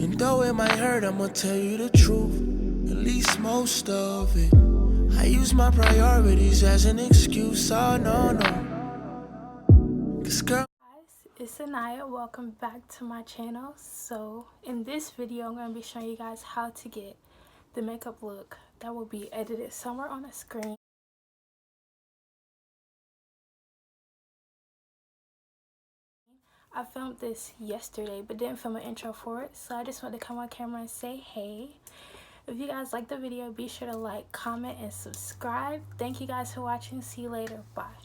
Even though it might hurt, I'ma tell you the truth, at least most of it. I use my priorities as an excuse, oh no, no. 'Cause girl, it's Anaya. Welcome back to my channel. So in this video, I'm going to be showing you guys how to get the makeup look that will be edited somewhere on the screen. I filmed this yesterday but didn't film an intro for it, so I just wanted to come on camera and say hey. If you guys like the video, be sure to like, comment, and subscribe. Thank you guys for watching. See you later. Bye.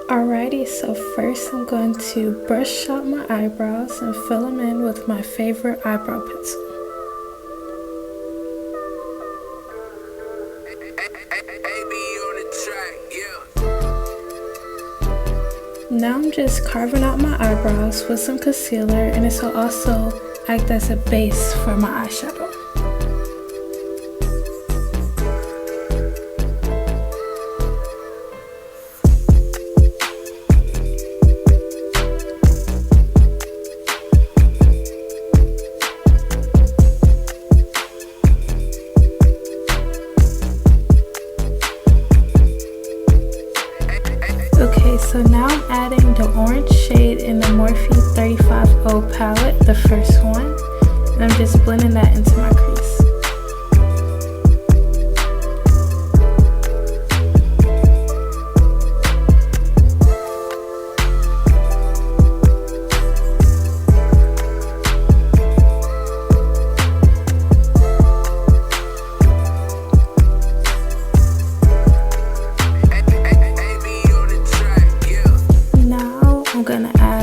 Alrighty, so first I'm going to brush out my eyebrows and fill them in with my favorite eyebrow pencil. Now I'm just carving out my eyebrows with some concealer, and this will also act as a base for my eyeshadow. Okay, so now I'm adding the orange shade in the Morphe 35O palette, the first one, and I'm just blending that into my crease.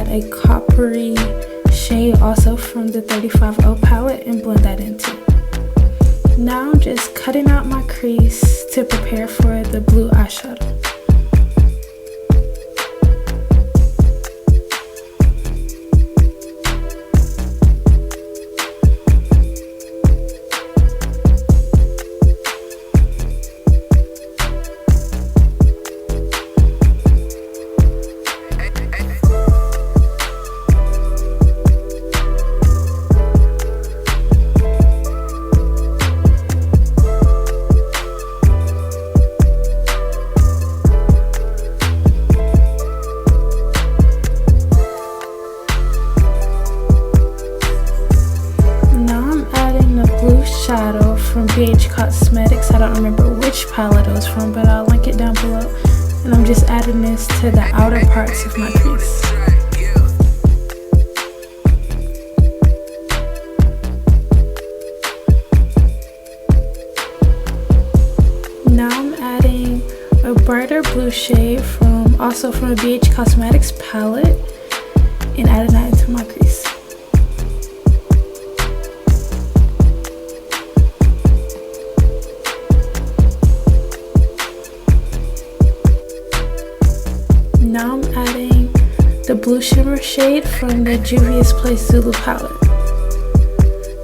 A coppery shade also from the 35O palette and blend that into. Now I'm just cutting out my crease to prepare for the blue eyeshadow. Shadow from BH Cosmetics. I don't remember which palette it was from, but I'll link it down below. And I'm just adding this to the outer parts of my crease. Now I'm adding a brighter blue shade also from a BH Cosmetics palette and adding that into my crease. Now I'm adding the blue shimmer shade from the Juvia's Place Zulu palette,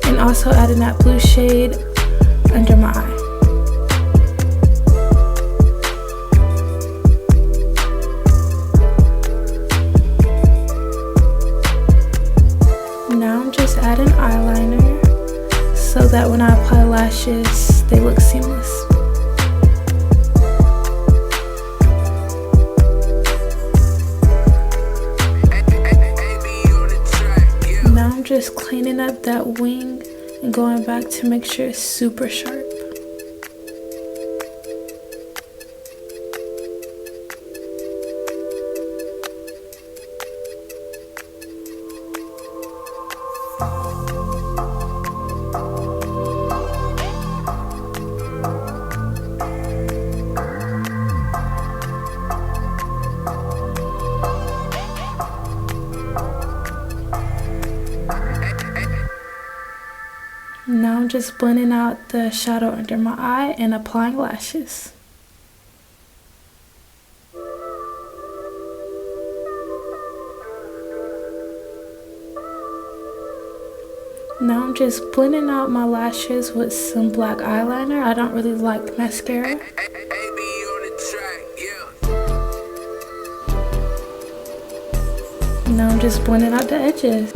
and also adding that blue shade under my eye. Now I'm just adding eyeliner so that when I apply lashes, they look seamless. Just cleaning up that wing and going back to make sure it's super sharp. Now I'm just blending out the shadow under my eye and applying lashes. Now I'm just blending out my lashes with some black eyeliner. I don't really like mascara. Now I'm just blending out the edges.